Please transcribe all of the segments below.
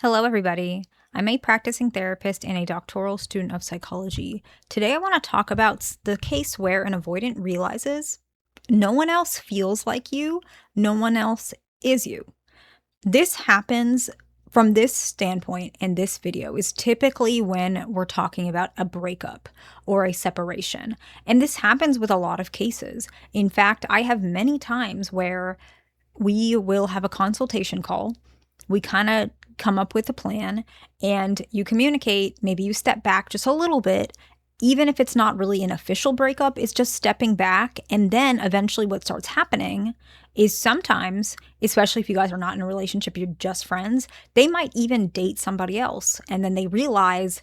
Hello, everybody. I'm a practicing therapist and a doctoral student of psychology. Today, I want to talk about the case where an avoidant realizes no one else feels like you, no one else is you. This happens from this standpoint in this video is typically when we're talking about a breakup or a separation. And this happens with a lot of cases. In fact, I have many times where we will have a consultation call. We kind of come up with a plan and you communicate. Maybe you step back just a little bit. Even if it's not really an official breakup, it's just stepping back. And then eventually what starts happening is sometimes, especially if you guys are not in a relationship, you're just friends, they might even date somebody else. And then they realize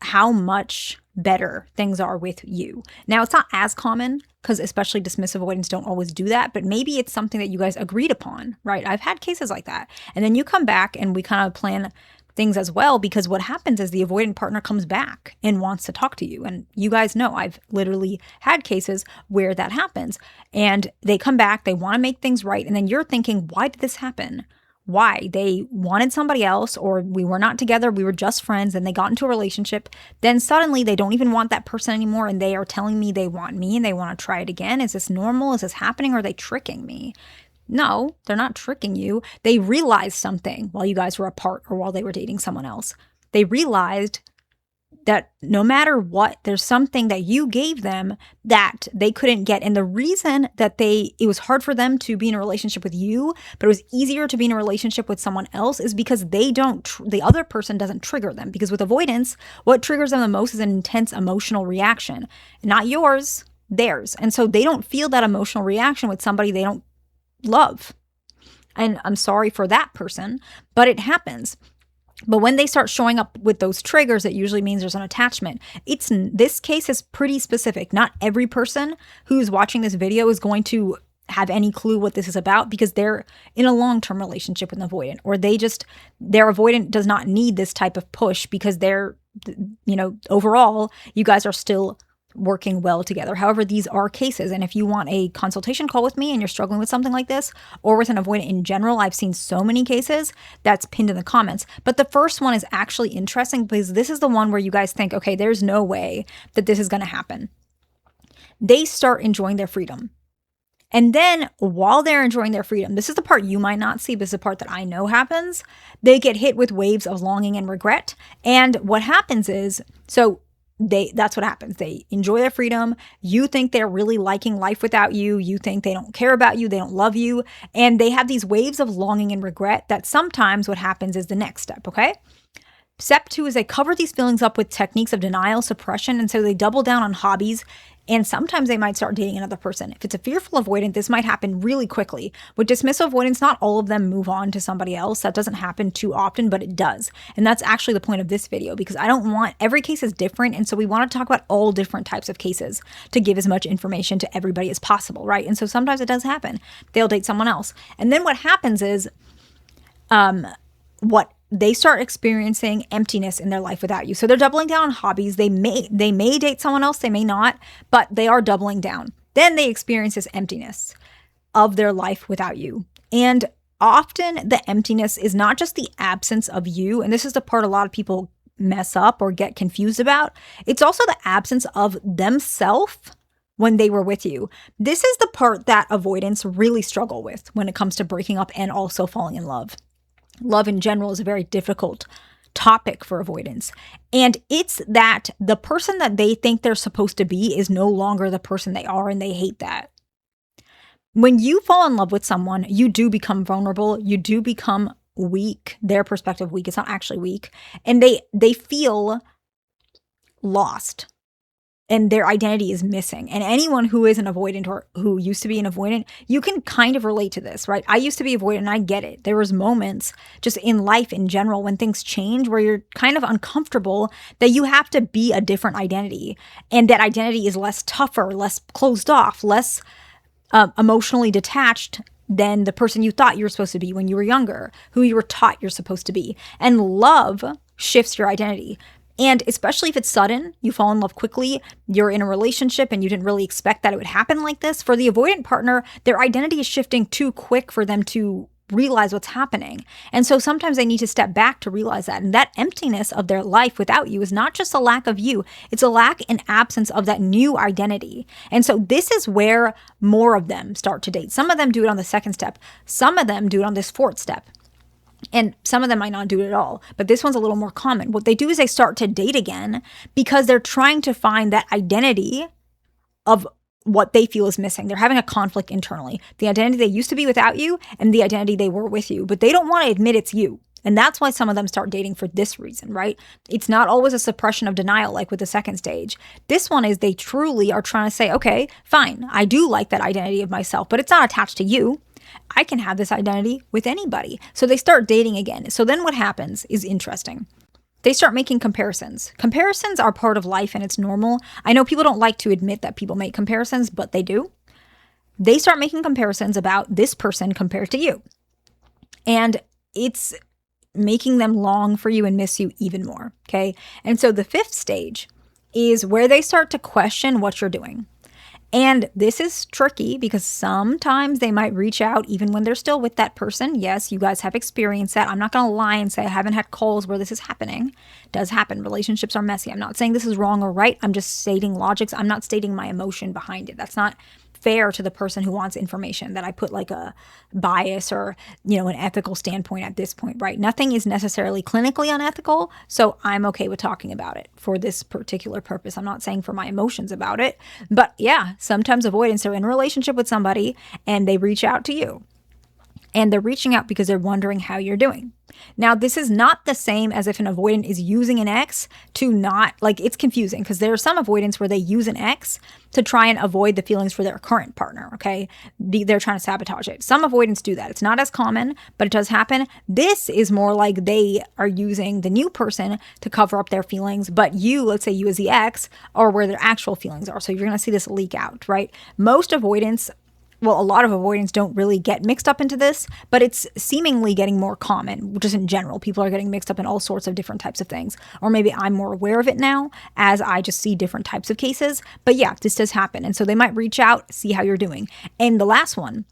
how much better things are with you. Now, it's not as common because especially dismissive avoidants don't always do that, but maybe it's something that you guys agreed upon, right? I've had cases like that. And then you come back and we kind of plan things as well, because what happens is the avoidant partner comes back and wants to talk to you. And you guys know I've literally had cases where that happens and they come back, they want to make things right. And then you're thinking, why did this happen? Why? They wanted somebody else, or we were not together, we were just friends, and they got into a relationship. Then suddenly they don't even want that person anymore, and they are telling me they want me and they want to try it again. Is this normal? Is this happening? Or are they tricking me? No, they're not tricking you. They realized something while you guys were apart or while they were dating someone else. They realized that no matter what, there's something that you gave them that they couldn't get. And the reason that it was hard for them to be in a relationship with you, but it was easier to be in a relationship with someone else is because the other person doesn't trigger them. Because with avoidance, what triggers them the most is an intense emotional reaction, not yours, theirs. And so they don't feel that emotional reaction with somebody they don't love. And I'm sorry for that person, but it happens. But when they start showing up with those triggers, it usually means there's an attachment. This case is pretty specific. Not every person who's watching this video is going to have any clue what this is about because they're in a long-term relationship with an avoidant, or their avoidant does not need this type of push because overall, you guys are still working well together. However, these are cases. And if you want a consultation call with me and you're struggling with something like this or with an avoidant in general, I've seen so many cases that's pinned in the comments. But the first one is actually interesting because this is the one where you guys think, okay, there's no way that this is going to happen. They start enjoying their freedom. And then while they're enjoying their freedom, this is the part you might not see, but this is the part that I know happens. They get hit with waves of longing and regret. And what happens is, that's what happens. They enjoy their freedom. You think they're really liking life without you. You think they don't care about you. They don't love you. And they have these waves of longing and regret that sometimes what happens is the next step, okay? Step 2 is they cover these feelings up with techniques of denial, suppression, and so they double down on hobbies, and sometimes they might start dating another person. If it's a fearful avoidant, this might happen really quickly. With dismissive avoidance, not all of them move on to somebody else. That doesn't happen too often, but it does. And that's actually the point of this video, because every case is different, and so we want to talk about all different types of cases to give as much information to everybody as possible, right? And so sometimes it does happen. They'll date someone else. And then what happens is, they start experiencing emptiness in their life without you. So they're doubling down on hobbies. They may date someone else, they may not, but they are doubling down. Then they experience this emptiness of their life without you. And often the emptiness is not just the absence of you, and this is the part a lot of people mess up or get confused about. It's also the absence of themselves when they were with you. This is the part that avoidants really struggle with when it comes to breaking up and also falling in love. Love in general is a very difficult topic for avoidance. And it's that the person that they think they're supposed to be is no longer the person they are, and they hate that. When you fall in love with someone, you do become vulnerable. You do become weak. Their perspective weak. It's not actually weak. And they feel lost. And their identity is missing. And anyone who is an avoidant or who used to be an avoidant, you can kind of relate to this, right? I used to be avoidant and I get it. There was moments just in life in general when things change where you're kind of uncomfortable that you have to be a different identity. And that identity is less tougher, less closed off, less emotionally detached than the person you thought you were supposed to be when you were younger, who you were taught you're supposed to be. And love shifts your identity. And especially if it's sudden, you fall in love quickly, you're in a relationship and you didn't really expect that it would happen like this. For the avoidant partner, their identity is shifting too quick for them to realize what's happening. And so sometimes they need to step back to realize that. And that emptiness of their life without you is not just a lack of you, it's a lack and absence of that new identity. And so this is where more of them start to date. Some of them do it on the second step. Some of them do it on this fourth step. And some of them might not do it at all, but this one's a little more common. What they do is they start to date again because they're trying to find that identity of what they feel is missing. They're having a conflict internally. The identity they used to be without you and the identity they were with you, but they don't want to admit it's you. And that's why some of them start dating for this reason, right? It's not always a suppression of denial like with the second stage. This one is they truly are trying to say, okay, fine, I do like that identity of myself, but it's not attached to you. I can have this identity with anybody. So they start dating again. So then what happens is interesting. They start making comparisons. Comparisons are part of life and it's normal. I know people don't like to admit that people make comparisons, but they do. They start making comparisons about this person compared to you. And it's making them long for you and miss you even more, okay? And so the fifth stage is where they start to question what you're doing. And this is tricky because sometimes they might reach out even when they're still with that person. Yes, you guys have experienced that. I'm not going to lie and say I haven't had calls where this is happening. It does happen. Relationships are messy. I'm not saying this is wrong or right. I'm just stating logics. I'm not stating my emotion behind it. That's not fair to the person who wants information, that I put like a bias or, an ethical standpoint at this point, right? Nothing is necessarily clinically unethical, so I'm okay with talking about it for this particular purpose. I'm not saying for my emotions about it, but yeah, sometimes avoidants are in a relationship with somebody and they reach out to you. And they're reaching out because they're wondering how you're doing. Now, this is not the same as if an avoidant is using an ex to not, it's confusing because there are some avoidants where they use an ex to try and avoid the feelings for their current partner, okay? They're trying to sabotage it. Some avoidants do that. It's not as common, but it does happen. This is more like they are using the new person to cover up their feelings, but you, let's say you as the ex, are where their actual feelings are. So you're going to see this leak out, right? Most avoidants, well, a lot of avoidants don't really get mixed up into this, but it's seemingly getting more common, just in general. People are getting mixed up in all sorts of different types of things. Or maybe I'm more aware of it now as I just see different types of cases. But yeah, this does happen. And so they might reach out, see how you're doing. And the last one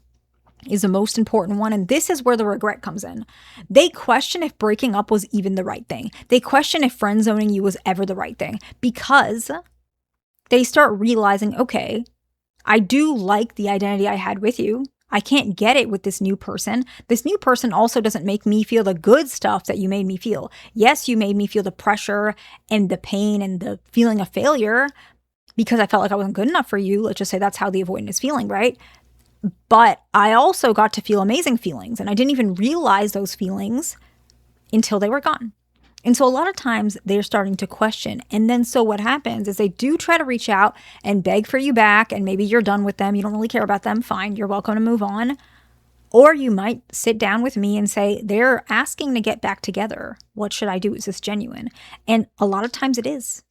is the most important one. And this is where the regret comes in. They question if breaking up was even the right thing. They question if friend zoning you was ever the right thing because they start realizing, okay, I do like the identity I had with you. I can't get it with this new person. This new person also doesn't make me feel the good stuff that you made me feel. Yes, you made me feel the pressure and the pain and the feeling of failure because I felt like I wasn't good enough for you. Let's just say that's how the avoidant is feeling, right? But I also got to feel amazing feelings and I didn't even realize those feelings until they were gone. And so a lot of times they're starting to question. And then so what happens is they do try to reach out and beg for you back. And maybe you're done with them. You don't really care about them. Fine. You're welcome to move on. Or you might sit down with me and say, they're asking to get back together. What should I do? Is this genuine? And a lot of times it is.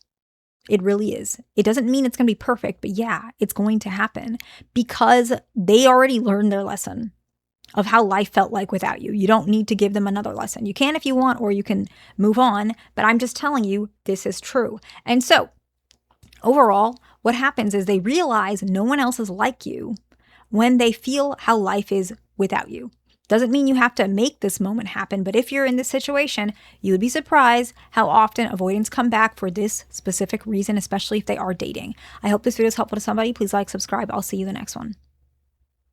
It really is. It doesn't mean it's going to be perfect, but yeah, it's going to happen because they already learned their lesson of how life felt like without you. You don't need to give them another lesson. You can if you want, or you can move on, but I'm just telling you this is true. And so overall, what happens is they realize no one else is like you when they feel how life is without you. Doesn't mean you have to make this moment happen, but if you're in this situation, you would be surprised how often avoidants come back for this specific reason, especially if they are dating. I hope this video is helpful to somebody. Please like, subscribe. I'll see you in the next one.